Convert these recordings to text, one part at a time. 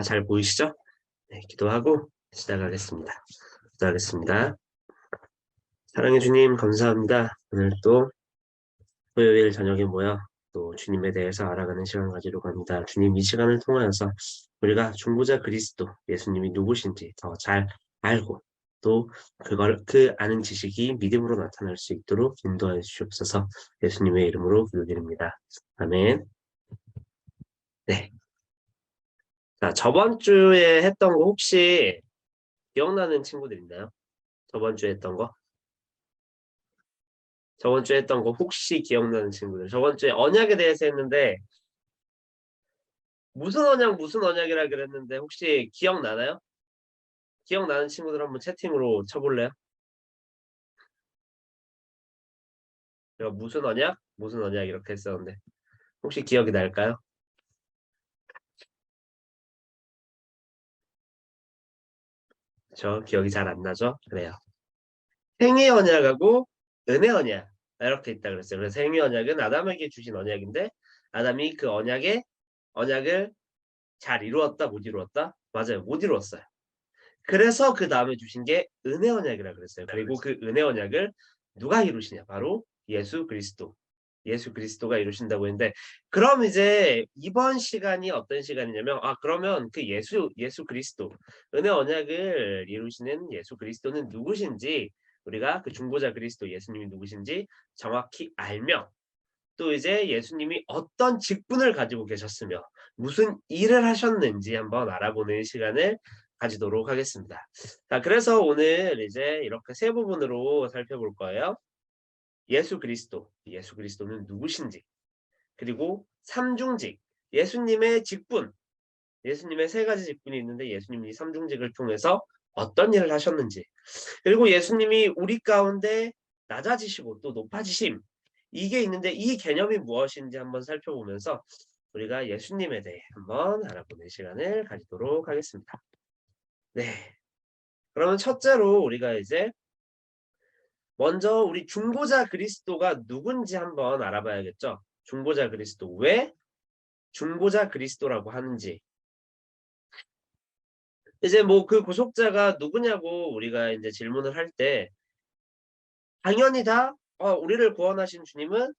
다 잘 보이시죠? 네, 기도하고 시작하겠습니다. 기도하겠습니다. 사랑해 주님 감사합니다. 오늘 또 토요일 저녁에 모여 또 주님에 대해서 알아가는 시간 가지려고 합니다. 주님 이 시간을 통하여서 우리가 중보자 그리스도 예수님이 누구신지 더 잘 알고 또 그 아는 지식이 믿음으로 나타날 수 있도록 인도하여 주시옵소서. 예수님의 이름으로 기도드립니다. 아멘. 네. 자, 저번 주에 했던 거 혹시 기억나는 친구들 있나요? 저번 주에 했던 거? 저번 주에 했던 거 혹시 기억나는 친구들? 저번 주에 언약에 대해서 했는데 무슨 언약이라 그랬는데 혹시 기억나나요? 기억나는 친구들 한번 채팅으로 쳐볼래요? 제가 무슨 언약? 무슨 언약 이렇게 했었는데 혹시 기억이 날까요? 저 기억이 잘 안 나죠? 그래요. 행위 언약하고 은혜 언약 이렇게 있다 그랬어요. 그래서 행위 언약은 아담에게 주신 언약인데 아담이 그 언약을 잘 이루었다 못 이루었다? 맞아요. 못 이루었어요. 그래서 그 다음에 주신 게 은혜 언약이라 그랬어요. 그리고 그 은혜 언약을 누가 이루시냐? 바로 예수 그리스도. 예수 그리스도가 이루신다고 했는데 그럼 이제 이번 시간이 어떤 시간이냐면 그러면 그 예수 그리스도 은혜 언약을 이루시는 예수 그리스도는 누구신지 우리가 그 중보자 그리스도 예수님이 누구신지 정확히 알며 또 이제 예수님이 어떤 직분을 가지고 계셨으며 무슨 일을 하셨는지 한번 알아보는 시간을 가지도록 하겠습니다. 자, 그래서 오늘 이제 이렇게 세 부분으로 살펴볼 거예요. 예수 그리스도는 누구신지, 그리고 삼중직, 예수님의 직분, 예수님의 세 가지 직분이 있는데 예수님이 삼중직을 통해서 어떤 일을 하셨는지, 그리고 예수님이 우리 가운데 낮아지시고 또 높아지심, 이게 있는데 이 개념이 무엇인지 한번 살펴보면서 우리가 예수님에 대해 한번 알아보는 시간을 가지도록 하겠습니다. 네. 그러면 첫째로 우리가 이제 먼저 우리 중보자 그리스도가 누군지 한번 알아봐야겠죠. 중보자 그리스도. 왜 중보자 그리스도라고 하는지. 이제 뭐 그 구속자가 누구냐고 우리가 이제 질문을 할 때 당연히 다 우리를 구원하신 주님은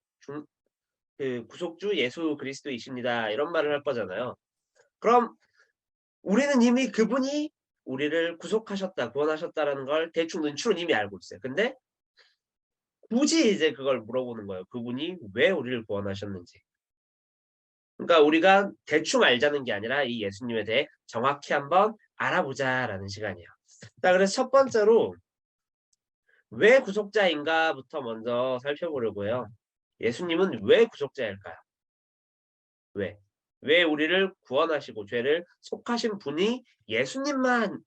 그 구속주 예수 그리스도이십니다. 이런 말을 할 거잖아요. 그럼 우리는 이미 그분이 우리를 구속하셨다, 구원하셨다라는 걸 대충 눈치로 이미 알고 있어요. 근데 굳이 이제 그걸 물어보는 거예요. 그분이 왜 우리를 구원하셨는지. 그러니까 우리가 대충 알자는 게 아니라 이 예수님에 대해 정확히 한번 알아보자라는 시간이에요. 자, 그래서 첫 번째로 왜 구속자인가부터 먼저 살펴보려고 해요. 예수님은 왜 구속자일까요? 왜? 왜 우리를 구원하시고 죄를 속하신 분이 예수님만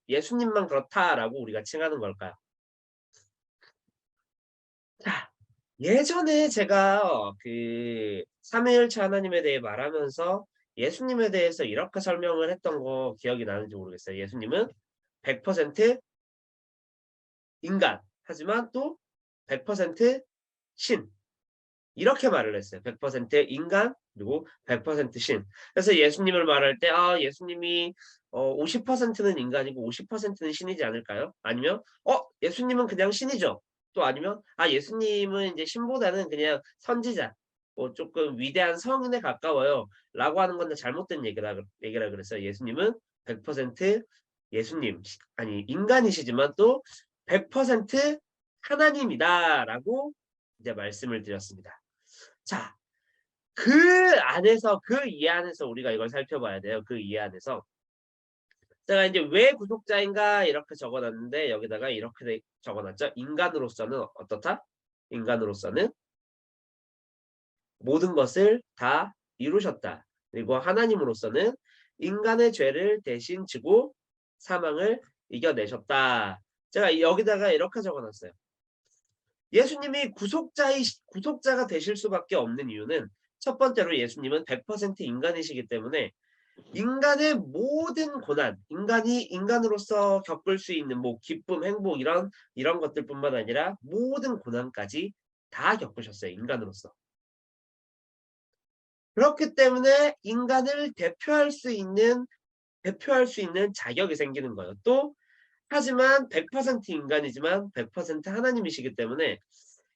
그렇다라고 우리가 칭하는 걸까요? 자, 예전에 제가 그 삼위일체 하나님에 대해 말하면서 예수님에 대해서 이렇게 설명을 했던 거 기억이 나는지 모르겠어요. 예수님은 100% 인간, 하지만 또 100% 신. 이렇게 말을 했어요. 100% 인간 그리고 100% 신. 그래서 예수님을 말할 때 예수님이 50%는 인간이고 50%는 신이지 않을까요? 아니면 예수님은 그냥 신이죠. 또 아니면 예수님은 이제 신보다는 그냥 선지자, 뭐 조금 위대한 성인에 가까워요라고 하는 건데 잘못된 얘기라 그랬어요. 예수님은 100% 예수님 아니 인간이시지만 또 100% 하나님이다라고 이제 말씀을 드렸습니다. 자, 그 이해 안에서 우리가 이걸 살펴봐야 돼요. 그 이해 안에서. 제가 이제 왜 구속자인가 이렇게 적어놨는데 여기다가 이렇게 적어놨죠. 인간으로서는 어떻다? 인간으로서는 모든 것을 다 이루셨다. 그리고 하나님으로서는 인간의 죄를 대신 지고 사망을 이겨내셨다. 제가 여기다가 이렇게 적어놨어요. 예수님이 구속자가 되실 수밖에 없는 이유는 첫 번째로 예수님은 100% 인간이시기 때문에 인간의 모든 고난, 인간이 인간으로서 겪을 수 있는 뭐 기쁨, 행복 이런 것들뿐만 아니라 모든 고난까지 다 겪으셨어요. 인간으로서. 그렇기 때문에 인간을 대표할 수 있는 대표할 수 있는 자격이 생기는 거예요. 또 하지만 100% 인간이지만 100% 하나님이시기 때문에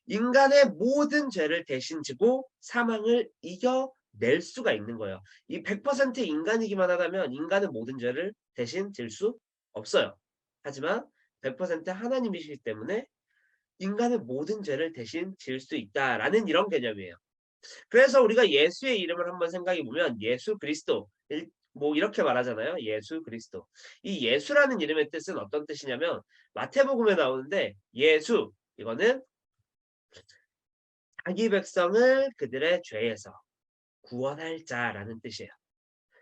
인간의 모든 죄를 대신 지고 사망을 이겨낼 수가 있는 거예요. 이 100% 인간이기만 하다면 인간은 모든 죄를 대신 질 수 없어요. 하지만 100% 하나님이시기 때문에 인간의 모든 죄를 대신 질 수 있다라는 이런 개념이에요. 그래서 우리가 예수의 이름을 한번 생각해 보면 예수 그리스도 뭐 이렇게 말하잖아요. 예수 그리스도. 이 예수라는 이름의 뜻은 어떤 뜻이냐면 마태복음에 나오는데 예수 이거는 자기 백성을 그들의 죄에서 구원할 자라는 뜻이에요.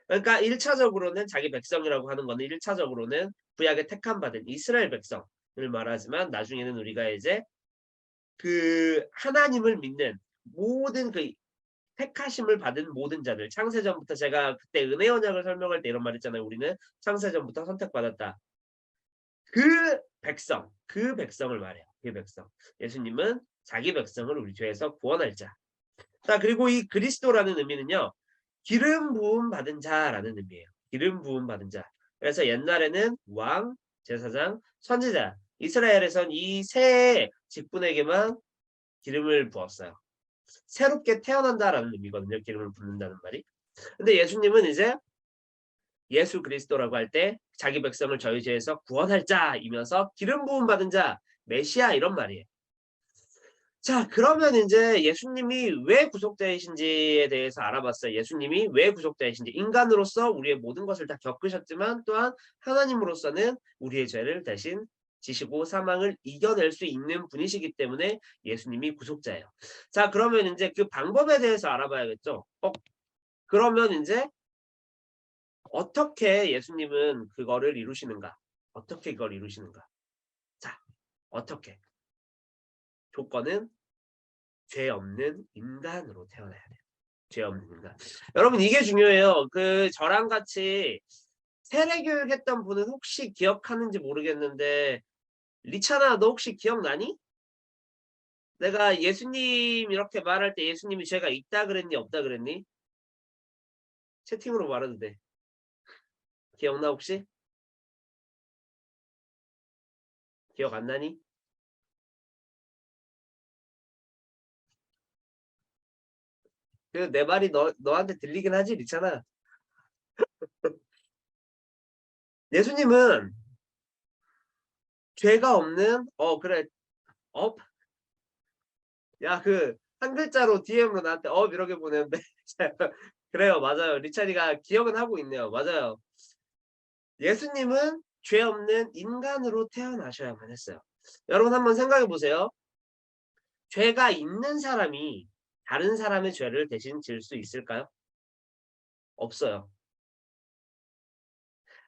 그러니까 1차적으로는 자기 백성이라고 하는 거는 1차적으로는 구약에 택함 받은 이스라엘 백성을 말하지만 나중에는 우리가 이제 그 하나님을 믿는 모든 그 택하심을 받은 모든 자들 창세전부터 제가 그때 은혜 언약을 설명할 때 이런 말 했잖아요. 우리는 창세전부터 선택받았다. 그 백성을 말해요. 그 백성. 예수님은 자기 백성을 우리 죄에서 구원할 자. 자, 그리고 이 그리스도라는 의미는요. 기름 부음 받은 자라는 의미예요. 기름 부음 받은 자. 그래서 옛날에는 왕, 제사장, 선지자. 이스라엘에선 이 세 직분에게만 기름을 부었어요. 새롭게 태어난다라는 의미거든요. 기름을 붓는다는 말이. 근데 예수님은 이제 예수 그리스도라고 할 때 자기 백성을 저희 죄에서 구원할 자이면서 기름 부음 받은 자, 메시아 이런 말이에요. 자, 그러면 인제 예수님이 왜 구속자이신지에 대해서 알아봤어요. 예수님이 왜 구속자이신지. 인간으로서 우리의 모든 것을 다 겪으셨지만 또한 하나님으로서는 우리의 죄를 대신 지시고 사망을 이겨낼 수 있는 분이시기 때문에 예수님이 구속자예요. 자, 그러면 인제 그 방법에 대해서 알아봐야겠죠. 그러면 인제 어떻게 예수님은 그거를 이루시는가? 어떻게 그걸 이루시는가? 자, 어떻게? 조건은 죄 없는 인간으로 태어나야 돼요. 죄 없는 인간. 여러분 이게 중요해요. 그 저랑 같이 세례 교육했던 분은 혹시 기억하는지 모르겠는데 리차나 너 혹시 기억나니? 내가 예수님 이렇게 말할 때 예수님이 죄가 있다 그랬니 없다 그랬니? 채팅으로 말해도 돼. 기억나 혹시? 기억 안 나니? 그 내 말이 너한테 들리긴 하지 리차나. 예수님은 죄가 없는 그래 업 야 그 한 글자로 DM으로 나한테 이렇게 보내는데 그래요. 맞아요. 리차리가 기억은 하고 있네요. 맞아요. 예수님은 죄 없는 인간으로 태어나셔야만 했어요. 여러분 한번 생각해 보세요. 죄가 있는 사람이 다른 사람의 죄를 대신 질 수 있을까요? 없어요.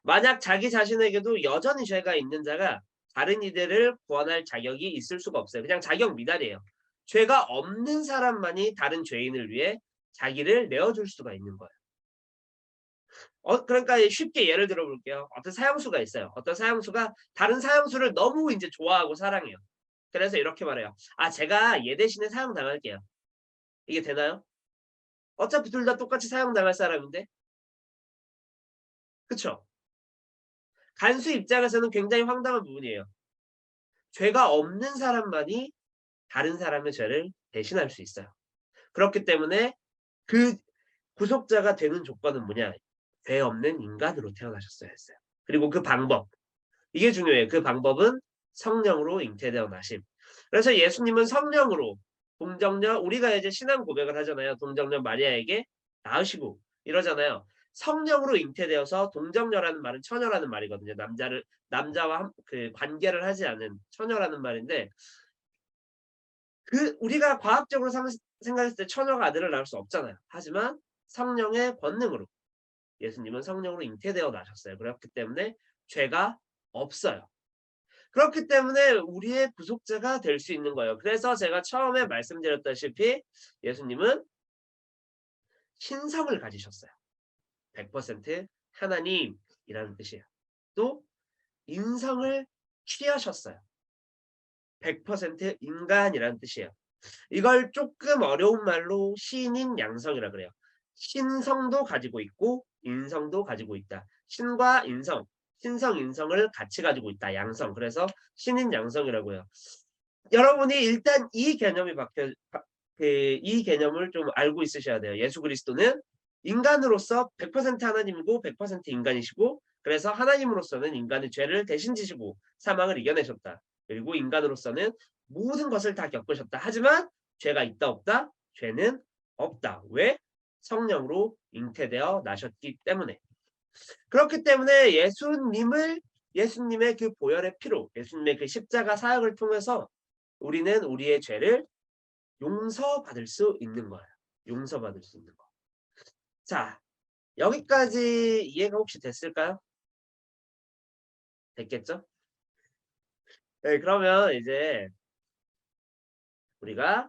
만약 자기 자신에게도 여전히 죄가 있는 자가 다른 이들을 구원할 자격이 있을 수가 없어요. 그냥 자격 미달이에요. 죄가 없는 사람만이 다른 죄인을 위해 자기를 내어줄 수가 있는 거예요. 그러니까 쉽게 예를 들어 볼게요. 어떤 사형수가 있어요. 어떤 사형수가 다른 사형수를 너무 인제 좋아하고 사랑해요. 그래서 이렇게 말해요. "아 제가 얘 대신에 사형당할게요." 이게 되나요? 어차피 둘 다 똑같이 사형당할 사람인데. 그쵸? 간수 입장에서는 굉장히 황당한 부분이에요. 죄가 없는 사람만이 다른 사람의 죄를 대신할 수 있어요. 그렇기 때문에 그 구속자가 되는 조건은 뭐냐? 죄 없는 인간으로 태어나셨어야 했어요. 그리고 그 방법 이게 중요해요. 그 방법은 성령으로 잉태되어 나심. 그래서 예수님은 성령으로 동정녀 우리가 이제 신앙 고백을 하잖아요. 동정녀 마리아에게 낳으시고 이러잖아요. 성령으로 잉태되어서 동정녀라는 말은 처녀라는 말이거든요. 남자와 그 관계를 하지 않은 처녀라는 말인데 그 우리가 과학적으로 생각했을 때 처녀가 아들을 낳을 수 없잖아요. 하지만 성령의 권능으로 예수님은 성령으로 잉태되어 나셨어요. 그렇기 때문에 죄가 없어요. 그렇기 때문에 우리의 구속자가 될 수 있는 거예요. 그래서 제가 처음에 말씀드렸다시피 예수님은 신성을 가지셨어요. 100% 하나님이라는 뜻이에요. 또 인성을 취하셨어요. 100% 인간이라는 뜻이에요. 이걸 조금 어려운 말로 신인 양성이라 그래요. 신성도 가지고 있고 인성도 가지고 있다. 신과 인성, 신성, 인성을 같이 가지고 있다. 양성. 그래서 신인 양성이라고요. 여러분이 일단 이 개념이 이 개념을 좀 알고 있으셔야 돼요. 예수 그리스도는 인간으로서 100% 하나님이고 100% 인간이시고, 그래서 하나님으로서는 인간의 죄를 대신 지시고 사망을 이겨내셨다. 그리고 인간으로서는 모든 것을 다 겪으셨다. 하지만 죄가 있다 없다? 죄는 없다. 왜? 성령으로 잉태되어 나셨기 때문에. 그렇기 때문에 예수님의 그 보혈의 피로, 예수님의 그 십자가 사역을 통해서 우리는 우리의 죄를 용서받을 수 있는 거예요. 용서받을 수 있는 거. 자, 여기까지 이해가 혹시 됐을까요? 됐겠죠? 네, 그러면 이제 우리가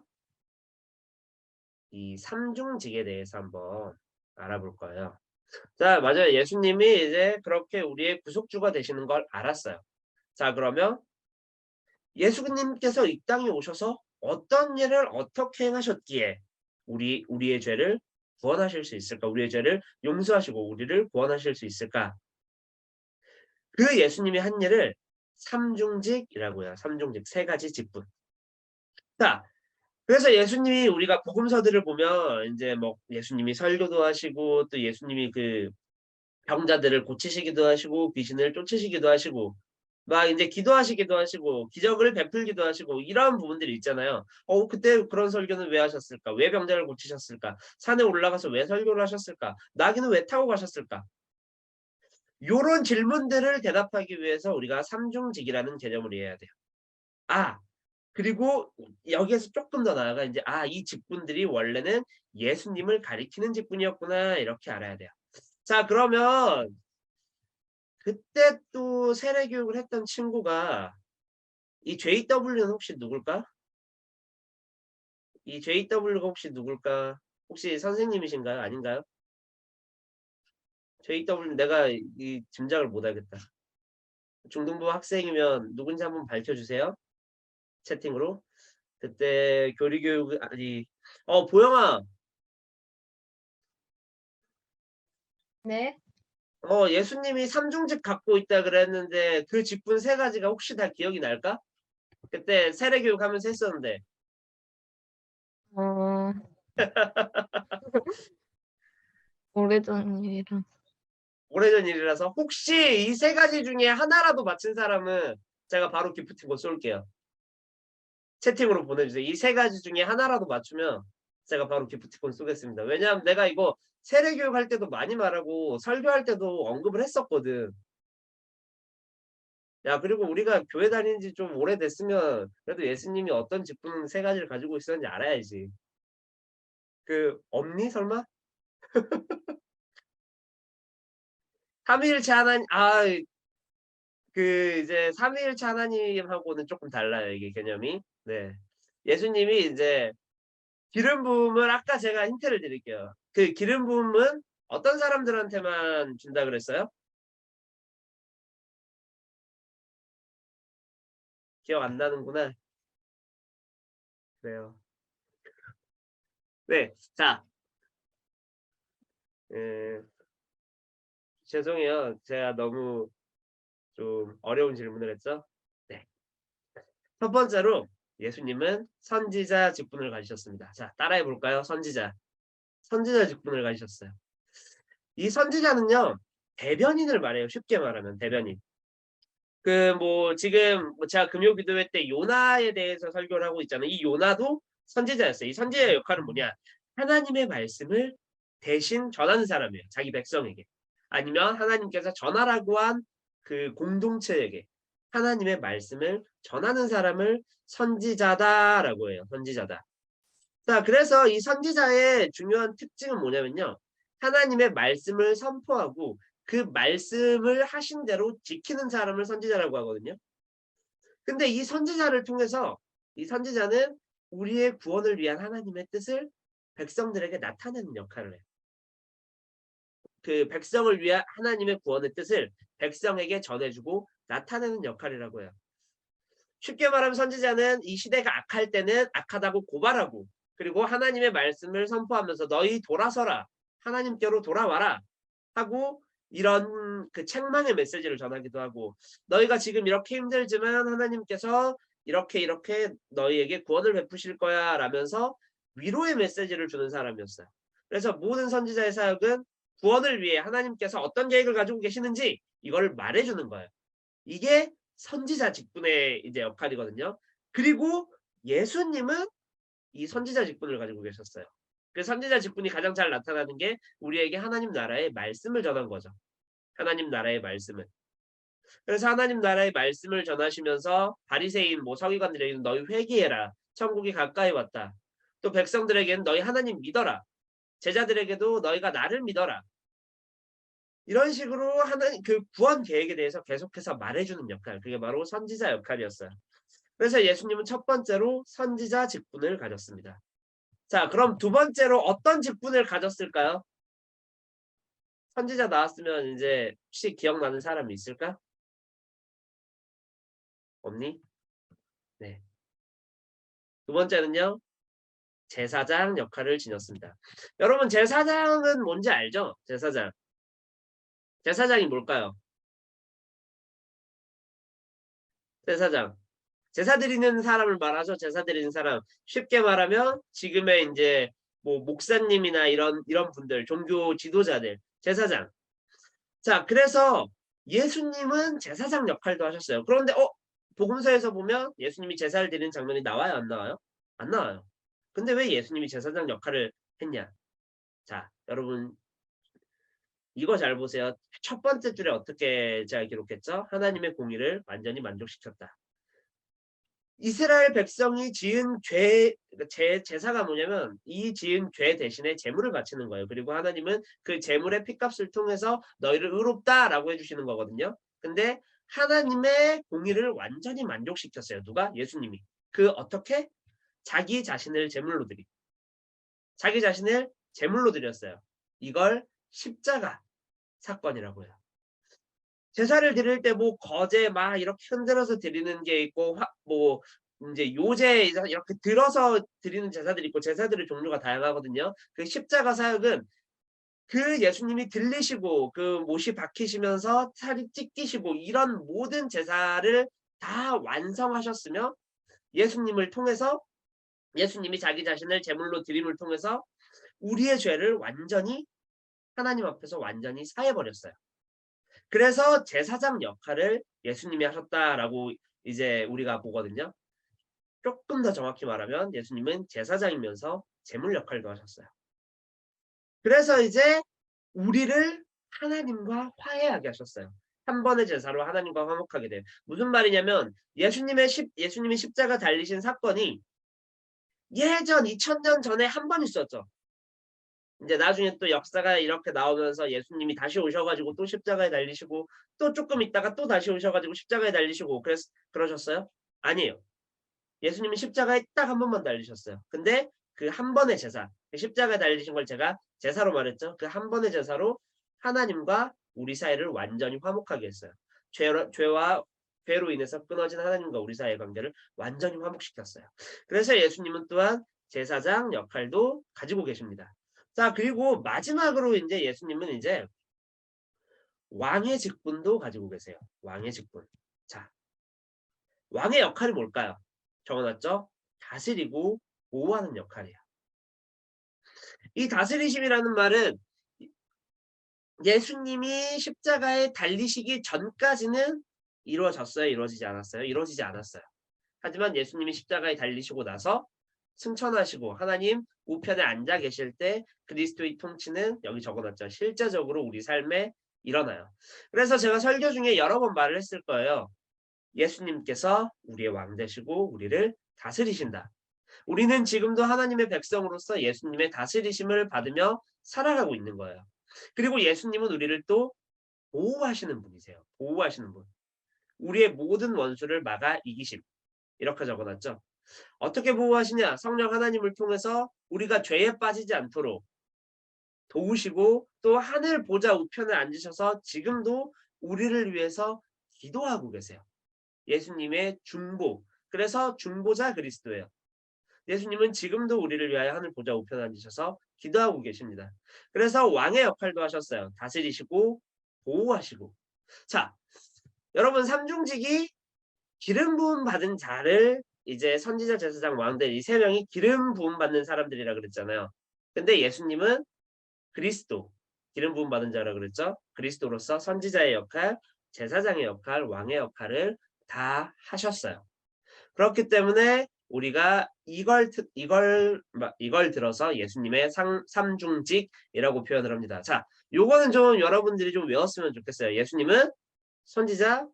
이 삼중직에 대해서 한번 알아볼 거예요. 자, 맞아요. 예수님이 이제 그렇게 우리의 구속주가 되시는 걸 알았어요. 자, 그러면 예수님께서 이 땅에 오셔서 어떤 일을 어떻게 행하셨기에 우리의 죄를 구원하실 수 있을까? 우리의 죄를 용서하시고 우리를 구원하실 수 있을까? 그 예수님이 한 일을 삼중직이라고 해요. 삼중직, 세 가지 직분. 자, 그래서 예수님이 우리가 복음서들을 보면 이제 뭐 예수님이 설교도 하시고 또 예수님이 그 병자들을 고치시기도 하시고 귀신을 쫓으시기도 하시고 막 이제 기도하시기도 하시고 기적을 베풀기도 하시고 이런 부분들이 있잖아요. 그때 그런 설교는 왜 하셨을까? 왜 병자를 고치셨을까? 산에 올라가서 왜 설교를 하셨을까? 나귀는 왜 타고 가셨을까? 요런 질문들을 대답하기 위해서 우리가 삼중직이라는 개념을 이해해야 돼요. 그리고 여기에서 조금 더 나아가 이제 이 직분들이 원래는 예수님을 가리키는 직분이었구나 이렇게 알아야 돼요. 자, 그러면 그때 또 세례 교육을 했던 친구가 이 JW는 혹시 누굴까? 이 JW가 혹시 누굴까? 혹시 선생님이신가요? 아닌가요? JW 내가 이 짐작을 못 하겠다. 중등부 학생이면 누군지 한번 밝혀주세요. 채팅으로. 그때 교리교육 아니 보영아. 네. 예수님이 삼중직 갖고 있다 그랬는데 그 직분 세 가지가 혹시 다 기억이 날까? 그때 세례 교육 하면서 했었는데. 어, 오래전 일이라. 오래전 일이라서 혹시 이 세 가지 중에 하나라도 맞힌 사람은 제가 바로 기프티콘 쏠게요. 채팅으로 보내주세요. 이 세 가지 중에 하나라도 맞추면 제가 바로 기프티콘 쏘겠습니다. 왜냐하면 내가 이거 세례 교육 할 때도 많이 말하고 설교할 때도 언급을 했었거든. 야, 그리고 우리가 교회 다닌 지 좀 오래됐으면 그래도 예수님이 어떤 직분 세 가지를 가지고 있었는지 알아야지. 없니 설마? 삼위일체 하나님, 이제 삼위일체 하나님하고는 조금 달라요, 이게 개념이. 네. 예수님이 이제 기름 부음을 아까 제가 힌트를 드릴게요. 그 기름 부음은 어떤 사람들한테만 준다 그랬어요? 기억 안 나는구나. 그래요. 네. 자, 에, 죄송해요. 제가 너무 좀 어려운 질문을 했죠? 네. 첫 번째로 예수님은 선지자 직분을 가지셨습니다. 자, 따라해 볼까요? 선지자 직분을 가지셨어요. 이 선지자는요, 대변인을 말해요. 쉽게 말하면 대변인. 지금 제가 금요 기도회 때 요나에 대해서 설교를 하고 있잖아요. 이 요나도 선지자였어요. 이 선지자의 역할은 뭐냐? 하나님의 말씀을 대신 전하는 사람이에요. 자기 백성에게. 아니면 하나님께서 전하라고 한 그 공동체에게 하나님의 말씀을 전하는 사람을 선지자다라고 해요. 선지자다. 자, 그래서 이 선지자의 중요한 특징은 뭐냐면요. 하나님의 말씀을 선포하고 그 말씀을 하신 대로 지키는 사람을 선지자라고 하거든요. 근데 이 선지자를 통해서 이 선지자는 우리의 구원을 위한 하나님의 뜻을 백성들에게 나타내는 역할을 해요. 그 백성을 위한 하나님의 구원의 뜻을 백성에게 전해주고 나타내는 역할이라고 해요. 쉽게 말하면 선지자는 이 시대가 악할 때는 악하다고 고발하고 그리고 하나님의 말씀을 선포하면서 너희 돌아서라. 하나님께로 돌아와라. 하고 이런 그 책망의 메시지를 전하기도 하고 너희가 지금 이렇게 힘들지만 하나님께서 이렇게 너희에게 구원을 베푸실 거야 라면서 위로의 메시지를 주는 사람이었어요. 그래서 모든 선지자의 사역은 구원을 위해 하나님께서 어떤 계획을 가지고 계시는지 이걸 말해주는 거예요. 이게 선지자 직분의 이제 역할이거든요. 그리고 예수님은 이 선지자 직분을 가지고 계셨어요. 그 선지자 직분이 가장 잘 나타나는 게 우리에게 하나님 나라의 말씀을 전한 거죠. 하나님 나라의 말씀을. 그래서 하나님 나라의 말씀을 전하시면서 바리새인 서기관들에게는 너희 회개해라. 천국이 가까이 왔다. 또 백성들에게는 너희 하나님 믿어라. 제자들에게도 너희가 나를 믿어라. 이런 식으로 하나님 그 구원 계획에 대해서 계속해서 말해주는 역할. 그게 바로 선지자 역할이었어요. 그래서 예수님은 첫 번째로 선지자 직분을 가졌습니다. 자, 그럼 두 번째로 어떤 직분을 가졌을까요? 선지자 나왔으면 이제 혹시 기억나는 사람이 있을까? 없니? 네. 두 번째는요. 제사장 역할을 지녔습니다. 여러분 제사장은 뭔지 알죠? 제사장. 제사장이 뭘까요? 제사장. 제사 드리는 사람을 말하죠. 제사 드리는 사람. 쉽게 말하면 지금의 이제 목사님이나 이런 분들, 종교 지도자들, 제사장. 자, 그래서 예수님은 제사장 역할도 하셨어요. 그런데 복음서에서 보면 예수님이 제사를 드리는 장면이 나와요, 안 나와요? 안 나와요. 근데 왜 예수님이 제사장 역할을 했냐? 자, 여러분 이거 잘 보세요. 첫 번째 줄에 어떻게 제가 기록했죠? 하나님의 공의를 완전히 만족시켰다. 이스라엘 백성이 지은 제사가 뭐냐면 이 지은 죄 대신에 제물을 바치는 거예요. 그리고 하나님은 그 제물의 핏값을 통해서 너희를 의롭다라고 해주시는 거거든요. 근데 하나님의 공의를 완전히 만족시켰어요. 누가? 예수님이. 그 어떻게? 자기 자신을 제물로 드리. 자기 자신을 제물로 드렸어요. 이걸 십자가 사건이라고 해요. 제사를 드릴 때 거제 막 이렇게 흔들어서 드리는 게 있고 이제 요제 이렇게 들어서 드리는 제사들이 있고 제사들의 종류가 다양하거든요. 그 십자가 사역은 그 예수님이 들리시고 그 못이 박히시면서 살이 찢기시고 이런 모든 제사를 다 완성하셨으며 예수님을 통해서 예수님이 자기 자신을 제물로 드림을 통해서 우리의 죄를 완전히 하나님 앞에서 완전히 사해 버렸어요. 그래서 제사장 역할을 예수님이 하셨다라고 이제 우리가 보거든요. 조금 더 정확히 말하면 예수님은 제사장이면서 제물 역할도 하셨어요. 그래서 이제 우리를 하나님과 화해하게 하셨어요. 한 번의 제사로 하나님과 화목하게 돼요. 무슨 말이냐면 예수님이 십자가 달리신 사건이 예전 2000년 전에 한 번 있었죠. 이제 나중에 또 역사가 이렇게 나오면서 예수님이 다시 오셔가지고 또 십자가에 달리시고 또 조금 있다가 또 다시 오셔가지고 십자가에 달리시고 그러셨어요? 아니에요. 예수님이 십자가에 딱 한 번만 달리셨어요. 근데 그 한 번의 제사, 그 십자가에 달리신 걸 제가 제사로 말했죠. 그 한 번의 제사로 하나님과 우리 사이를 완전히 화목하게 했어요. 죄로 인해서 끊어진 하나님과 우리 사이의 관계를 완전히 화목시켰어요. 그래서 예수님은 또한 제사장 역할도 가지고 계십니다. 자, 그리고 마지막으로 이제 예수님은 이제 왕의 직분도 가지고 계세요. 왕의 직분. 자, 왕의 역할이 뭘까요? 적어놨죠? 다스리고 보호하는 역할이에요. 이 다스리심이라는 말은 예수님이 십자가에 달리시기 전까지는 이루어졌어요? 이루어지지 않았어요? 이루어지지 않았어요. 하지만 예수님이 십자가에 달리시고 나서 승천하시고 하나님 우편에 앉아 계실 때 그리스도의 통치는 여기 적어놨죠. 실제적으로 우리 삶에 일어나요. 그래서 제가 설교 중에 여러 번 말을 했을 거예요. 예수님께서 우리의 왕 되시고 우리를 다스리신다. 우리는 지금도 하나님의 백성으로서 예수님의 다스리심을 받으며 살아가고 있는 거예요. 그리고 예수님은 우리를 또 보호하시는 분이세요. 보호하시는 분. 우리의 모든 원수를 막아 이기심. 이렇게 적어놨죠. 어떻게 보호하시냐? 성령 하나님을 통해서 우리가 죄에 빠지지 않도록 도우시고 또 하늘 보좌 우편에 앉으셔서 지금도 우리를 위해서 기도하고 계세요. 예수님의 중보. 그래서 중보자 그리스도예요. 예수님은 지금도 우리를 위하여 하늘 보좌 우편에 앉으셔서 기도하고 계십니다. 그래서 왕의 역할도 하셨어요. 다스리시고 보호하시고. 자, 여러분 삼중직이 기름 부음 받은 자를 이제 선지자, 제사장, 왕들 이 세 명이 기름 부음 받는 사람들이라 그랬잖아요. 근데 예수님은 그리스도, 기름 부음 받은 자라 그랬죠. 그리스도로서 선지자의 역할, 제사장의 역할, 왕의 역할을 다 하셨어요. 그렇기 때문에 우리가 이걸 들어서 예수님의 삼중직이라고 표현을 합니다. 자, 요거는 좀 여러분들이 좀 외웠으면 좋겠어요. 예수님은 선지자,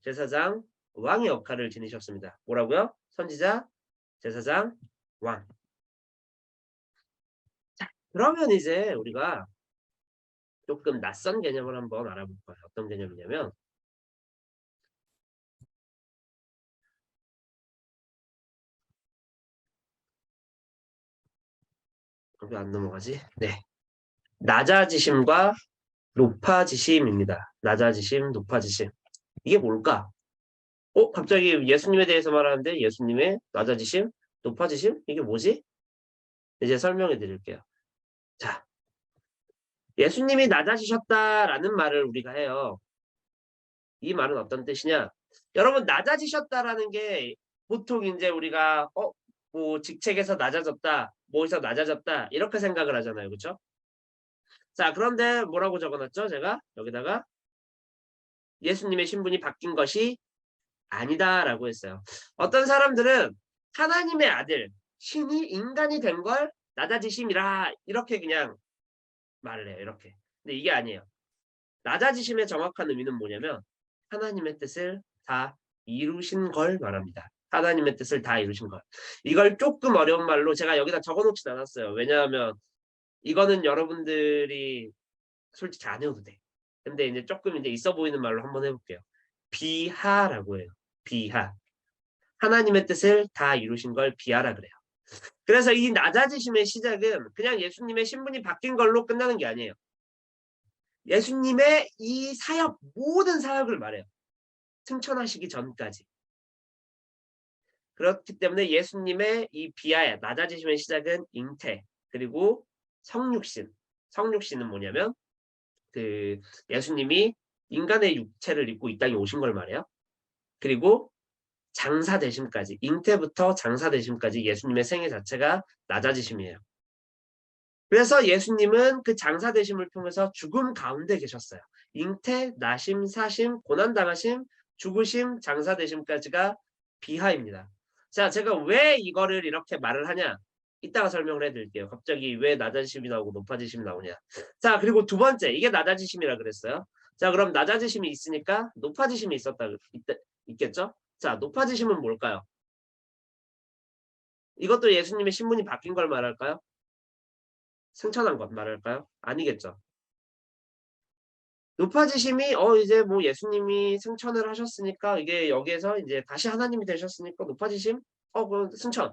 제사장, 왕의 역할을 지니셨습니다. 뭐라고요? 선지자, 제사장, 왕. 자, 그러면 이제 우리가 조금 낯선 개념을 한번 알아볼 거예요. 어떤 개념이냐면 왜 안 넘어가지? 네. 낮아지심과 높아지심입니다. 낮아지심, 높아지심. 이게 뭘까? 갑자기 예수님에 대해서 말하는데 예수님의 낮아지심, 높아지심? 이게 뭐지? 이제 설명해 드릴게요. 자, 예수님이 낮아지셨다라는 말을 우리가 해요. 이 말은 어떤 뜻이냐? 여러분, 낮아지셨다라는 게 보통 이제 우리가 뭐 직책에서 낮아졌다, 뭐에서 낮아졌다 이렇게 생각을 하잖아요. 그렇죠? 자, 그런데 뭐라고 적어놨죠? 제가 여기다가 예수님의 신분이 바뀐 것이 아니다라고 했어요. 어떤 사람들은 하나님의 아들, 신이 인간이 된 걸 낮아지심이라 이렇게 그냥 말을 해요. 이렇게. 근데 이게 아니에요. 낮아지심의 정확한 의미는 뭐냐면 하나님의 뜻을 다 이루신 걸 말합니다. 하나님의 뜻을 다 이루신 걸. 이걸 조금 어려운 말로 제가 여기다 적어놓진 않았어요. 왜냐하면 이거는 여러분들이 솔직히 안 해도 돼. 근데 이제 조금 이제 있어 보이는 말로 한번 해볼게요. 비하라고 해요. 비하. 하나님의 뜻을 다 이루신 걸 비하라 그래요. 그래서 이 낮아지심의 시작은 그냥 예수님의 신분이 바뀐 걸로 끝나는 게 아니에요. 예수님의 이 사역, 모든 사역을 말해요. 승천하시기 전까지. 그렇기 때문에 예수님의 이 비하의 낮아지심의 시작은 잉태, 그리고 성육신. 성육신은 뭐냐면 그 예수님이 인간의 육체를 입고 이 땅에 오신 걸 말해요. 그리고 장사 되심까지, 잉태부터 장사 되심까지 예수님의 생애 자체가 낮아지심이에요. 그래서 예수님은 그 장사 되심을 통해서 죽음 가운데 계셨어요. 잉태, 나심, 사심, 고난당하심, 죽으심, 장사 되심까지가 비하입니다. 자, 제가 왜 이거를 이렇게 말을 하냐? 이따가 설명을 해드릴게요. 갑자기 왜 낮아지심이 나오고 높아지심이 나오냐. 자, 그리고 두 번째, 이게 낮아지심이라 그랬어요. 자, 그럼 낮아지심이 있으니까 높아지심이 있겠죠? 자, 높아지심은 뭘까요? 이것도 예수님의 신분이 바뀐 걸 말할까요? 승천한 것 말할까요? 아니겠죠. 높아지심이 이제 뭐 예수님이 승천을 하셨으니까 이게 여기에서 이제 다시 하나님이 되셨으니까 높아지심? 그 승천.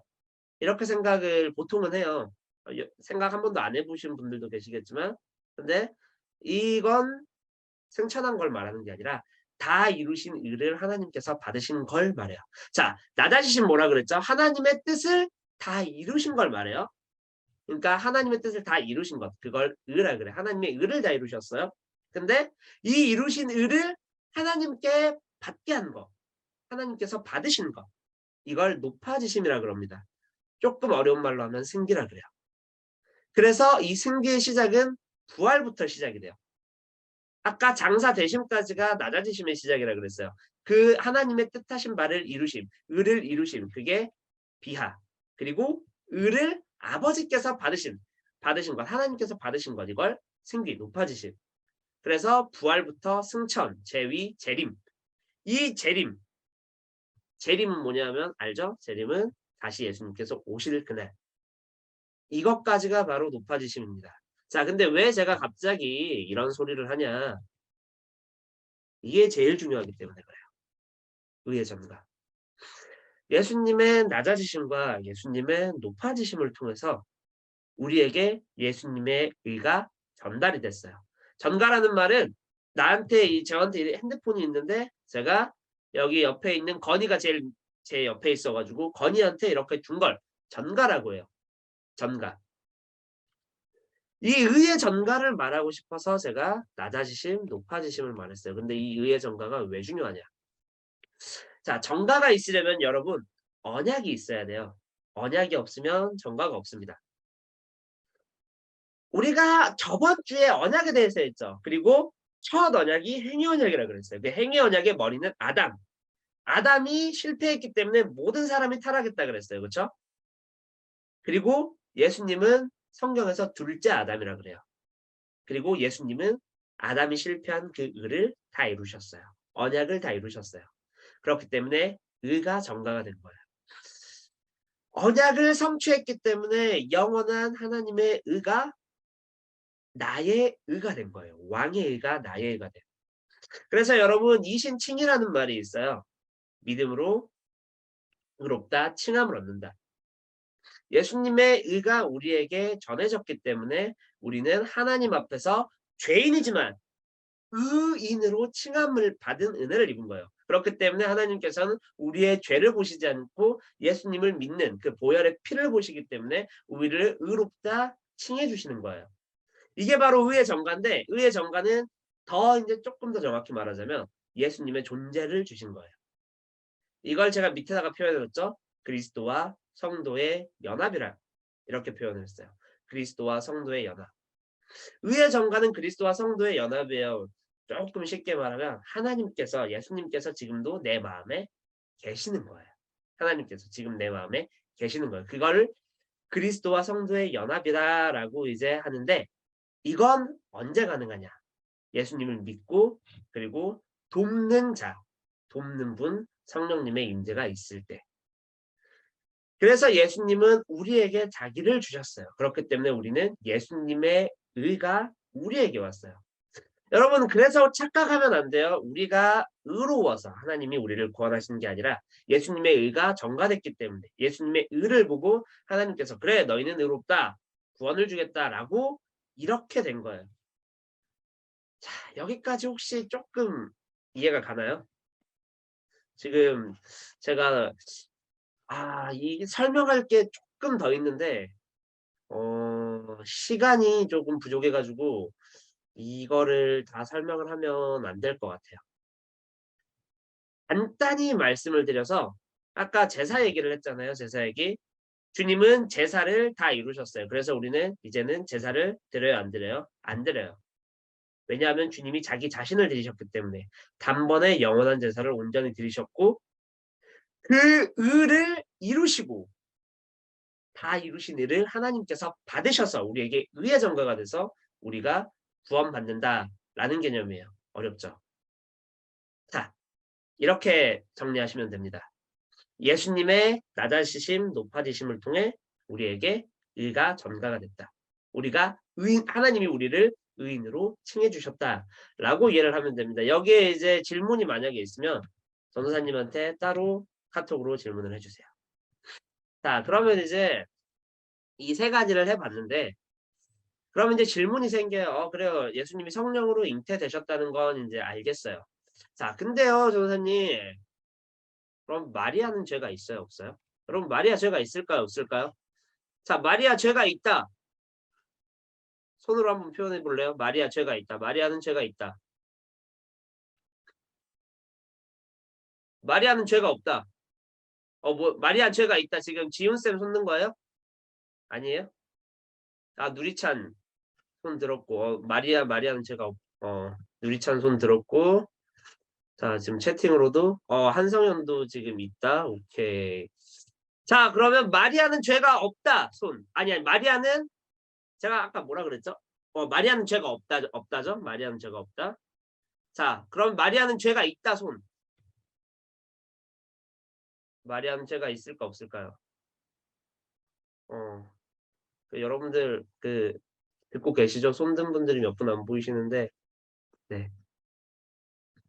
이렇게 생각을 보통은 해요. 생각 한 번도 안 해보신 분들도 계시겠지만 근데 이건 승천한 걸 말하는 게 아니라 다 이루신 의를 하나님께서 받으신 걸 말해요. 자, 낮아지심 뭐라 그랬죠? 하나님의 뜻을 다 이루신 걸 말해요. 그러니까 하나님의 뜻을 다 이루신 것. 그걸 의라 그래. 하나님의 의를 다 이루셨어요. 근데 이 이루신 의를 하나님께 받게 한 거. 하나님께서 받으신 거. 이걸 높아지심이라 그럽니다. 조금 어려운 말로 하면 승기라 그래요. 그래서 이 승기의 시작은 부활부터 시작이 돼요. 아까 장사 되심까지가 낮아지심의 시작이라 그랬어요. 그 하나님의 뜻하신 바를 이루심, 의를 이루심. 그게 비하. 그리고 의를 아버지께서 받으신 것, 하나님께서 받으신 것, 이걸 승기, 높아지심. 그래서 부활부터 승천, 재위, 재림. 이 재림은 뭐냐면 알죠? 재림은 다시 예수님께서 오실 그날. 이것까지가 바로 높아지심입니다. 자, 근데 왜 제가 갑자기 이런 소리를 하냐? 이게 제일 중요하기 때문에 그래요. 의의 전가. 예수님의 낮아지심과 예수님의 높아지심을 통해서 우리에게 예수님의 의가 전달이 됐어요. 전가라는 말은 저한테 핸드폰이 있는데 제가 여기 옆에 있는 건이가 제 옆에 있어가지고 건이한테 이렇게 준 걸 전가라고 해요. 전가. 이 의의 전가를 말하고 싶어서 제가 낮아지심, 높아지심을 말했어요. 근데 이 의의 전가가 왜 중요하냐? 자, 전가가 있으려면 여러분 언약이 있어야 돼요. 언약이 없으면 전가가 없습니다. 우리가 저번 주에 언약에 대해서 했죠. 그리고 첫 언약이 행위 언약이라고 그랬어요. 그 행위 언약의 머리는 아담. 아담이 실패했기 때문에 모든 사람이 타락했다 그랬어요. 그렇죠? 그리고 예수님은 성경에서 둘째 아담이라 그래요. 그리고 예수님은 아담이 실패한 그 의를 다 이루셨어요. 언약을 다 이루셨어요. 그렇기 때문에 의가 전가가 된 거예요. 언약을 성취했기 때문에 영원한 하나님의 의가 나의 의가 된 거예요. 왕의 의가 나의 의가 된. 그래서 여러분 이신칭이라는 말이 있어요. 믿음으로 의롭다 칭함을 얻는다. 예수님의 의가 우리에게 전해졌기 때문에 우리는 하나님 앞에서 죄인이지만 의인으로 칭함을 받은 은혜를 입은 거예요. 그렇기 때문에 하나님께서는 우리의 죄를 보시지 않고 예수님을 믿는 그 보혈의 피를 보시기 때문에 우리를 의롭다 칭해 주시는 거예요. 이게 바로 의의 전가인데 의의 전가는 더 이제 조금 더 정확히 말하자면 예수님의 존재를 주신 거예요. 이걸 제가 밑에다가 표현했죠. 그리스도와 성도의 연합이라 이렇게 표현을 했어요. 그리스도와 성도의 연합. 의의 전가는 그리스도와 성도의 연합이에요. 조금 쉽게 말하면 하나님께서 예수님께서 지금도 내 마음에 계시는 거예요. 하나님께서 지금 내 마음에 계시는 거예요. 그걸 그리스도와 성도의 연합이다라고 이제 하는데 이건 언제 가능하냐? 예수님을 믿고 그리고 돕는 자, 돕는 분 성령님의 임재가 있을 때. 그래서 예수님은 우리에게 자기를 주셨어요. 그렇기 때문에 우리는 예수님의 의가 우리에게 왔어요. 여러분 그래서 착각하면 안 돼요. 우리가 의로워서 하나님이 우리를 구원하시는 게 아니라 예수님의 의가 전가됐기 때문에 예수님의 의를 보고 하나님께서 그래 너희는 의롭다 구원을 주겠다라고 이렇게 된 거예요. 자 여기까지 혹시 조금 이해가 가나요? 지금 제가 이 설명할 게 조금 더 있는데 시간이 조금 부족해 가지고 이거를 다 설명을 하면 안 될 것 같아요. 간단히 말씀을 드려서 아까 제사 얘기를 했잖아요. 제사 얘기. 주님은 제사를 다 이루셨어요. 그래서 우리는 이제는 제사를 드려요, 안 드려요? 안 드려요. 왜냐하면 주님이 자기 자신을 드리셨기 때문에 단번에 영원한 제사를 온전히 드리셨고 그 의를 이루시고 다 이루신 일을 하나님께서 받으셔서 우리에게 의의 전가가 돼서 우리가 구원받는다라는 개념이에요. 어렵죠? 자, 이렇게 정리하시면 됩니다. 예수님의 낮아지심, 높아지심을 통해 우리에게 의가 전가가 됐다. 우리가 하나님이 우리를 의인으로 칭해 주셨다라고 이해를 하면 됩니다. 여기에 이제 질문이 만약에 있으면 전도사님한테 따로 카톡으로 질문을 해주세요. 자, 그러면 이제 이 세 가지를 해봤는데 그러면 이제 질문이 생겨요. 그래요. 예수님이 성령으로 잉태되셨다는 건 이제 알겠어요. 자, 근데요, 전도사님. 그럼 마리아는 죄가 있어요, 없어요? 여러분 마리아 죄가 있을까요, 없을까요? 자, 마리아 죄가 있다. 손으로 한번 표현해 볼래요? 마리아 죄가 있다. 마리아는 죄가 있다. 마리아는 죄가 없다. 마리아 죄가 있다. 지금 지훈쌤 손 든 거예요? 아니에요? 누리찬 손 들었고 마리아는 죄가 누리찬 손 들었고 자, 지금 채팅으로도 한성현도 지금 있다. 오케이. 자, 그러면 마리아는 죄가 없다. 손. 아니, 마리아는 제가 아까 뭐라 그랬죠? 마리아는 죄가 없다죠? 마리아는 죄가 없다. 자, 그럼 마리아는 죄가 있다. 손. 마리아는 죄가 있을까 없을까요? 여러분들 듣고 계시죠? 손 든 분들이 몇 분 안 보이시는데 네.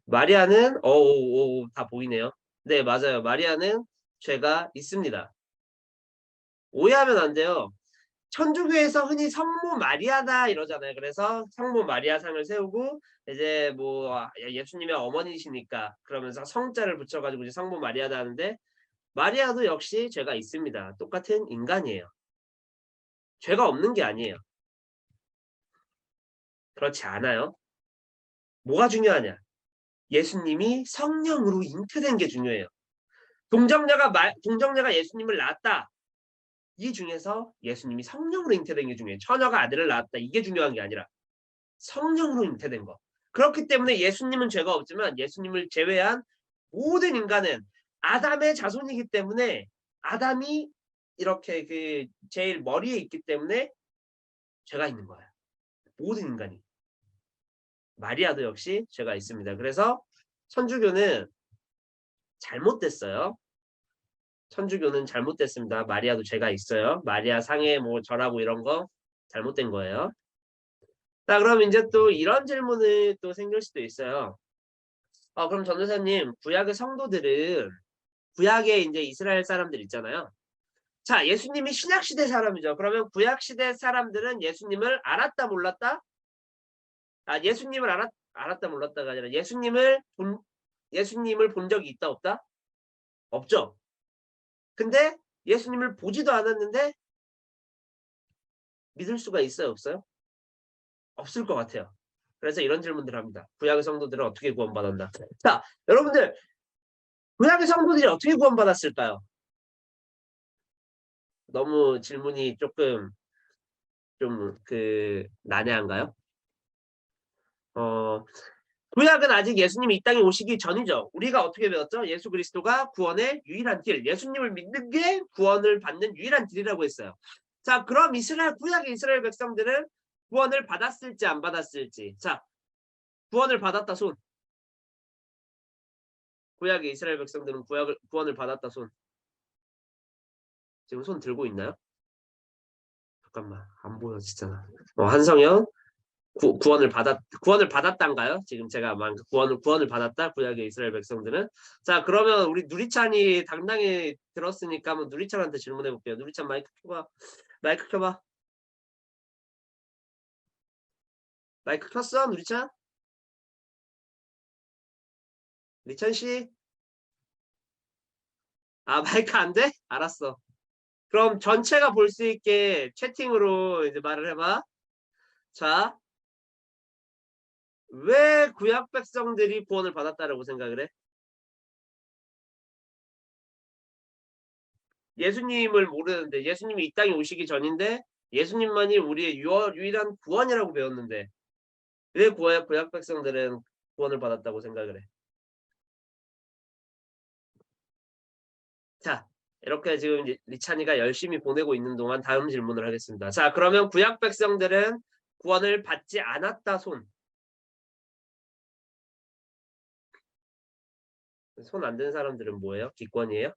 마리아는 다 보이네요. 네, 맞아요. 마리아는 죄가 있습니다. 오해하면 안 돼요. 천주교에서 흔히 성모 마리아다 이러잖아요. 그래서 성모 마리아 상을 세우고 이제 뭐 예수님의 어머니시니까 그러면서 성자를 붙여가지고 이제 성모 마리아다 하는데 마리아도 역시 죄가 있습니다. 똑같은 인간이에요. 죄가 없는 게 아니에요. 그렇지 않아요. 뭐가 중요하냐? 예수님이 성령으로 잉태된 게 중요해요. 동정녀가 예수님을 낳았다. 이 중에서 예수님이 성령으로 잉태된 게 중요해요. 처녀가 아들을 낳았다. 이게 중요한 게 아니라 성령으로 잉태된 거. 그렇기 때문에 예수님은 죄가 없지만 예수님을 제외한 모든 인간은 아담의 자손이기 때문에 아담이 이렇게 그 제일 머리에 있기 때문에 죄가 있는 거예요. 모든 인간이. 마리아도 역시 죄가 있습니다. 그래서 천주교는 잘못됐어요. 천주교는 잘못됐습니다. 마리아도 죄가 있어요. 마리아 상해 뭐 절하고 이런 거 잘못된 거예요. 자, 그럼 이제 또 이런 질문이 또 생길 수도 있어요. 그럼 전도사님, 구약의 성도들은 구약의 이제 이스라엘 사람들 있잖아요. 자, 예수님이 신약 시대 사람이죠. 그러면 구약 시대 사람들은 예수님을 알았다 몰랐다? 예수님을 알았다 몰랐다가 아니라 예수님을 본 적이 있다 없다? 없죠. 근데 예수님을 보지도 않았는데 믿을 수가 있어요, 없어요? 없을 것 같아요. 그래서 이런 질문들을 합니다. 구약의 성도들은 어떻게 구원받았나? 자, 여러분들 구약의 성도들이 어떻게 구원받았을까요? 너무 질문이 조금 좀 난해한가요? 구약은 아직 예수님이 이 땅에 오시기 전이죠. 우리가 어떻게 배웠죠? 예수 그리스도가 구원의 유일한 길, 예수님을 믿는 게 구원을 받는 유일한 길이라고 했어요. 자, 그럼 구약의 이스라엘 백성들은 구원을 받았을지 안 받았을지. 자, 구원을 받았다 손. 구약의 이스라엘 백성들은 구원을 받았다 손. 지금 손 들고 있나요? 잠깐만, 안 보여 진짜. 한성현 구원을 받았단가요? 지금 제가 구원을 받았다. 구약의 이스라엘 백성들은. 자, 그러면 우리 누리찬이 당당히 들었으니까 한번 누리찬한테 질문해 볼게요. 누리찬 마이크 켜봐. 마이크 켜봐. 마이크 켰어, 누리찬? 리찬 씨? 마이크 안 돼? 알았어. 그럼 전체가 볼 수 있게 채팅으로 이제 말을 해봐. 자, 왜 구약 백성들이 구원을 받았다라고 생각을 해? 예수님을 모르는데, 예수님이 이 땅에 오시기 전인데 예수님만이 우리의 유일한 구원이라고 배웠는데 왜 구약 백성들은 구원을 받았다고 생각을 해? 자, 이렇게 지금 리찬이가 열심히 보내고 있는 동안 다음 질문을 하겠습니다. 자, 그러면 구약 백성들은 구원을 받지 않았다 손. 손 안 든 사람들은 뭐예요? 기권이에요?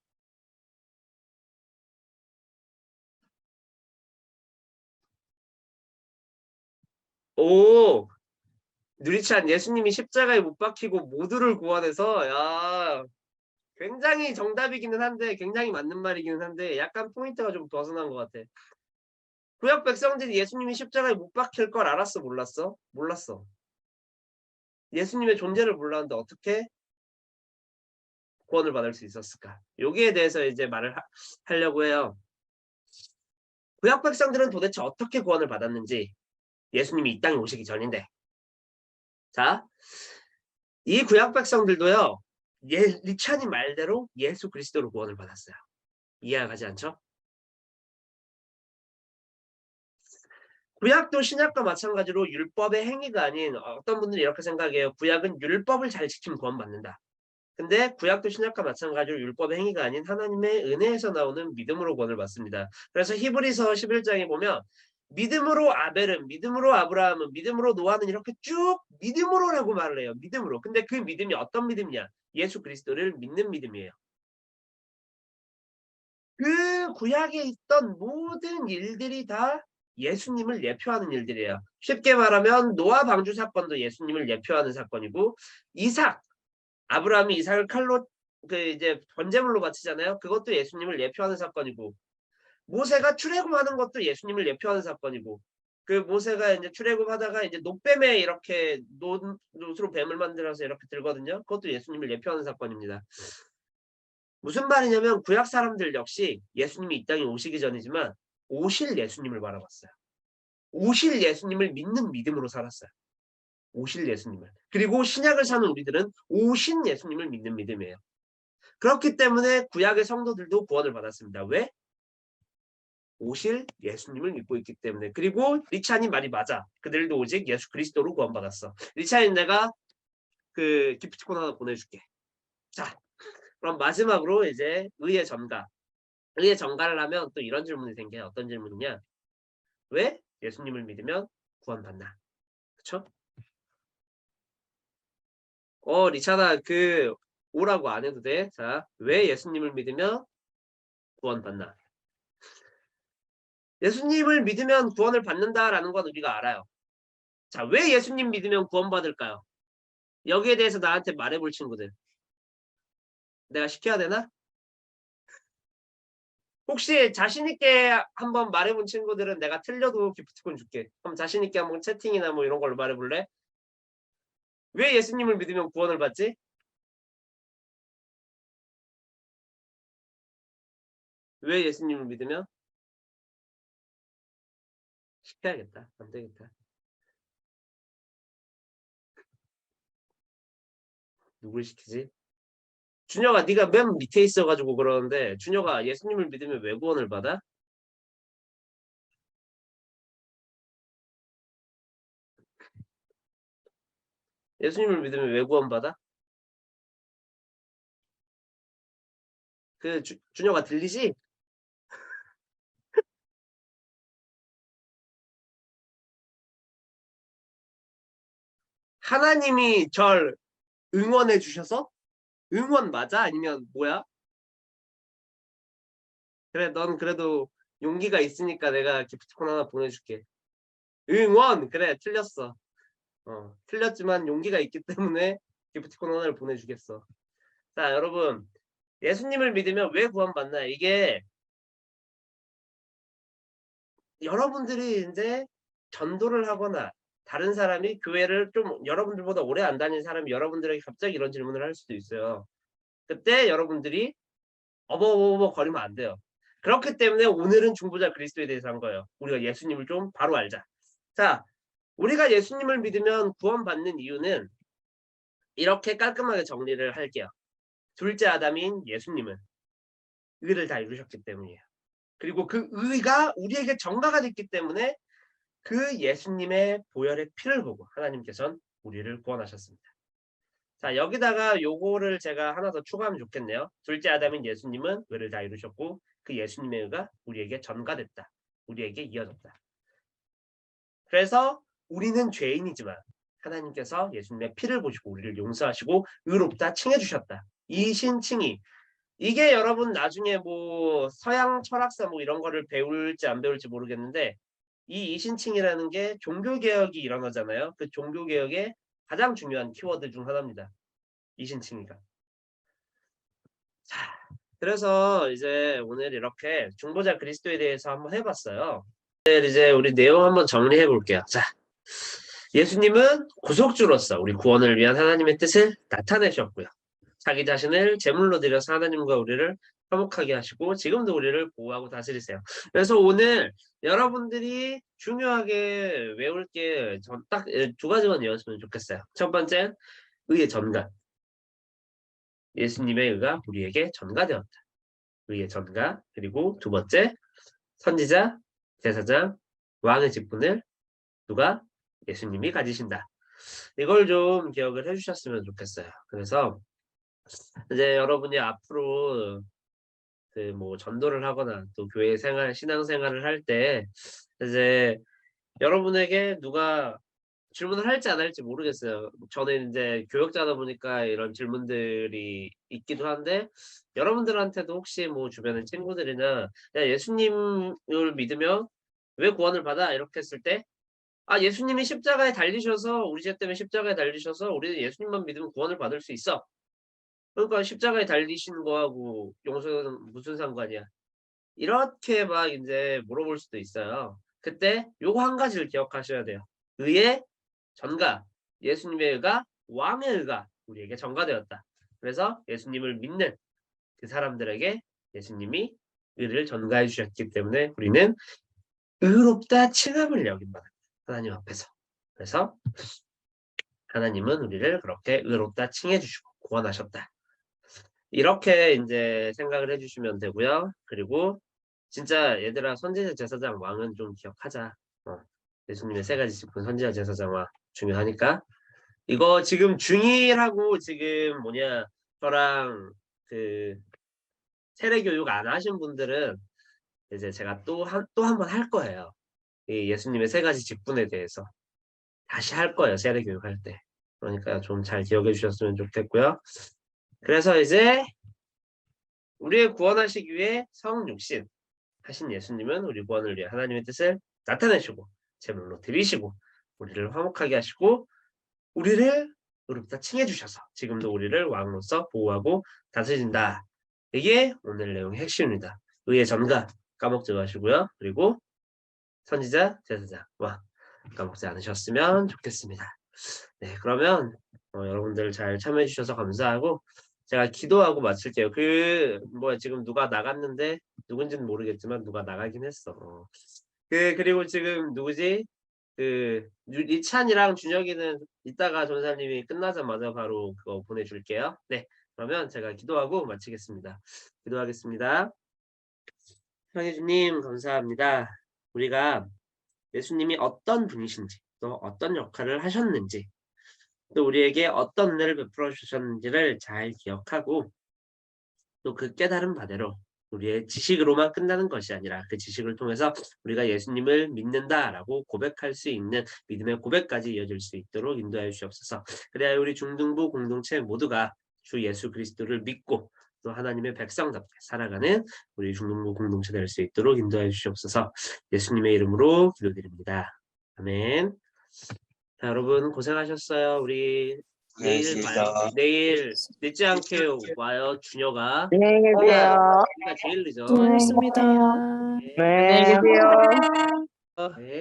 오, 누리찬 예수님이 십자가에 못 박히고 모두를 구원해서 야, 굉장히 정답이기는 한데 굉장히 맞는 말이기는 한데 약간 포인트가 좀 벗어난 것 같아. 구약 백성들이 예수님이 십자가에 못 박힐 걸 알았어 몰랐어? 몰랐어. 예수님의 존재를 몰랐는데 어떻게 구원을 받을 수 있었을까? 여기에 대해서 이제 말을 하려고 해요. 구약 백성들은 도대체 어떻게 구원을 받았는지 예수님이 이 땅에 오시기 전인데 자, 이 구약 백성들도요. 리찬이 말대로 예수 그리스도로 구원을 받았어요. 이해가 가지 않죠? 구약도 신약과 마찬가지로 율법의 행위가 아닌 어떤 분들이 이렇게 생각해요. 구약은 율법을 잘 지키면 구원받는다. 근데 구약도 신약과 마찬가지로 율법의 행위가 아닌 하나님의 은혜에서 나오는 믿음으로 구원을 받습니다. 그래서 히브리서 11장에 보면 믿음으로 아벨은, 믿음으로 아브라함은, 믿음으로 노아는 이렇게 쭉 믿음으로라고 말을 해요. 믿음으로. 근데 그 믿음이 어떤 믿음이냐? 예수 그리스도를 믿는 믿음이에요. 그 구약에 있던 모든 일들이 다 예수님을 예표하는 일들이에요. 쉽게 말하면 노아 방주 사건도 예수님을 예표하는 사건이고 아브라함이 이삭을 칼로 이제 번제물로 바치잖아요. 그것도 예수님을 예표하는 사건이고 모세가 출애굽하는 것도 예수님을 예표하는 사건이고 그 모세가 이제 출애굽하다가 이제 노뱀에 이렇게 노스로 뱀을 만들어서 이렇게 들거든요. 그것도 예수님을 예표하는 사건입니다. 무슨 말이냐면 구약 사람들 역시 예수님이 이 땅에 오시기 전이지만 오실 예수님을 바라봤어요. 오실 예수님을 믿는 믿음으로 살았어요. 오실 예수님을. 그리고 신약을 사는 우리들은 오신 예수님을 믿는 믿음이에요. 그렇기 때문에 구약의 성도들도 구원을 받았습니다. 왜? 오실 예수님을 믿고 있기 때문에. 그리고 리찬이 말이 맞아. 그들도 오직 예수 그리스도로 구원받았어. 리찬이 내가 그 기프티콘 하나 보내줄게. 자, 그럼 마지막으로 이제 의의 전가. 의의 전가를 하면 또 이런 질문이 생겨요. 어떤 질문이냐? 왜 예수님을 믿으면 구원받나? 그쵸? 리찬아, 그 오라고 안 해도 돼. 자, 왜 예수님을 믿으면 구원받나? 예수님을 믿으면 구원을 받는다라는 건 우리가 알아요. 자, 왜 예수님 믿으면 구원받을까요? 여기에 대해서 나한테 말해볼 친구들. 내가 시켜야 되나? 혹시 자신있게 한번 말해본 친구들은 내가 틀려도 기프티콘 줄게. 그럼 자신있게 한번 채팅이나 뭐 이런 걸로 말해볼래? 왜 예수님을 믿으면 구원을 받지? 왜 예수님을 믿으면? 시켜야겠다. 안 되겠다. 누굴 시키지? 준혁아, 네가 맨 밑에 있어가지고 그러는데 준혁아, 예수님을 믿으면 왜 구원을 받아? 예수님을 믿으면 왜 구원받아? 그 준혁아 들리지? 하나님이 절 응원해 주셔서? 응원 맞아? 아니면 뭐야? 그래, 넌 그래도 용기가 있으니까 내가 기프티콘 하나 보내줄게. 응원! 그래, 틀렸어. 틀렸지만 용기가 있기 때문에 기프티콘 하나를 보내주겠어. 자, 여러분. 예수님을 믿으면 왜 구원받나? 이게 여러분들이 이제 전도를 하거나 다른 사람이 교회를 좀 여러분들보다 오래 안 다닌 사람이 여러분들에게 갑자기 이런 질문을 할 수도 있어요. 그때 여러분들이 어버버버 거리면 안 돼요. 그렇기 때문에 오늘은 중보자 그리스도에 대해서 한 거예요. 우리가 예수님을 좀 바로 알자. 자, 우리가 예수님을 믿으면 구원받는 이유는 이렇게 깔끔하게 정리를 할게요. 둘째 아담인 예수님은 의를 다 이루셨기 때문이에요. 그리고 그 의가 우리에게 전가가 됐기 때문에 그 예수님의 보혈의 피를 보고 하나님께서는 우리를 구원하셨습니다. 자, 여기다가 요거를 제가 하나 더 추가하면 좋겠네요. 둘째 아담인 예수님은 의를 다 이루셨고 그 예수님의 의가 우리에게 전가됐다. 우리에게 이어졌다. 그래서 우리는 죄인이지만 하나님께서 예수님의 피를 보시고 우리를 용서하시고 의롭다 칭해주셨다. 이 신칭이 이게 여러분 나중에 뭐 서양 철학사 뭐 이런 거를 배울지 안 배울지 모르겠는데 이 이신칭이라는 게 종교개혁이 일어나잖아요. 그 종교개혁의 가장 중요한 키워드 중 하나입니다. 이신칭이가. 자, 그래서 이제 오늘 이렇게 중보자 그리스도에 대해서 한번 해봤어요. 이제 우리 내용 한번 정리해 볼게요. 자, 예수님은 구속주로서 우리 구원을 위한 하나님의 뜻을 나타내셨고요. 자기 자신을 제물로 드려서 하나님과 우리를 화목하게 하시고 지금도 우리를 보호하고 다스리세요. 그래서 오늘 여러분들이 중요하게 외울 게 딱 두 가지만 외웠으면 좋겠어요. 첫 번째, 의의 전가. 예수님의 의가 우리에게 전가되었다. 의의 전가. 그리고 두 번째, 선지자, 제사장, 왕의 직분을 누가? 예수님이 가지신다. 이걸 좀 기억을 해주셨으면 좋겠어요. 그래서 이제 여러분이 앞으로 그 뭐 전도를 하거나 또 교회 생활, 신앙 생활을 할 때 이제 여러분에게 누가 질문을 할지 안 할지 모르겠어요. 저는 이제 교역자다 보니까 이런 질문들이 있기도 한데 여러분들한테도 혹시 뭐 주변의 친구들이나 야, 예수님을 믿으면 왜 구원을 받아? 이렇게 했을 때 아, 예수님이 십자가에 달리셔서 우리 죄 때문에 십자가에 달리셔서 우리는 예수님만 믿으면 구원을 받을 수 있어. 그러니까 십자가에 달리신 거하고 용서는 무슨 상관이야? 이렇게 막 이제 물어볼 수도 있어요. 그때 요거 한 가지를 기억하셔야 돼요. 의의 전가, 예수님의 의가 왕의 의가 우리에게 전가되었다. 그래서 예수님을 믿는 그 사람들에게 예수님이 의를 전가해 주셨기 때문에 우리는 의롭다 칭함을 여긴다. 하나님 앞에서. 그래서 하나님은 우리를 그렇게 의롭다 칭해 주시고 구원하셨다. 이렇게 이제 생각을 해주시면 되고요. 그리고 진짜 얘들아 선지자 제사장 왕은 좀 기억하자. 예수님의 세 가지 직분 선지자 제사장 왕 중요하니까 이거 지금 중1하고 지금 저랑 그 세례 교육 안 하신 분들은 이제 제가 또 한 번 할 거예요. 이 예수님의 세 가지 직분에 대해서 다시 할 거예요. 세례 교육 할 때. 그러니까 좀 잘 기억해 주셨으면 좋겠고요. 그래서 이제 우리의 구원하시기 위해 성육신 하신 예수님은 우리 구원을 위해 하나님의 뜻을 나타내시고 제물로 드리시고 우리를 화목하게 하시고 우리를 의롭다 칭해 주셔서 지금도 우리를 왕으로서 보호하고 다스리신다. 이게 오늘 내용의 핵심입니다. 의의 전가 까먹지 마시고요. 그리고 선지자 제사장 왕 까먹지 않으셨으면 좋겠습니다. 네, 그러면 여러분들 잘 참여해 주셔서 감사하고 제가 기도하고 마칠게요. 지금 누가 나갔는데 누군지는 모르겠지만 누가 나가긴 했어. 그리고 지금 누구지? 이찬이랑 준혁이는 이따가 전사님이 끝나자마자 바로 그거 보내줄게요. 네, 그러면 제가 기도하고 마치겠습니다. 기도하겠습니다. 형제주님 감사합니다. 우리가 예수님이 어떤 분이신지 또 어떤 역할을 하셨는지 또 우리에게 어떤 은혜를 베풀어 주셨는지를 잘 기억하고 또 그 깨달은 바대로 우리의 지식으로만 끝나는 것이 아니라 그 지식을 통해서 우리가 예수님을 믿는다라고 고백할 수 있는 믿음의 고백까지 이어질 수 있도록 인도하여 주옵소서. 그래야 우리 중등부 공동체 모두가 주 예수 그리스도를 믿고 또 하나님의 백성답게 살아가는 우리 중등부 공동체 될 수 있도록 인도하여 주옵소서. 예수님의 이름으로 기도드립니다. 아멘. 자, 여러분 고생하셨어요. 우리 내일 봐요. 내일 늦지 않게 와요. 준혁아. 안녕히 계세요. 우리가 제일 늦어. 수고하셨습니다. 네. 안녕히 계세요. 네.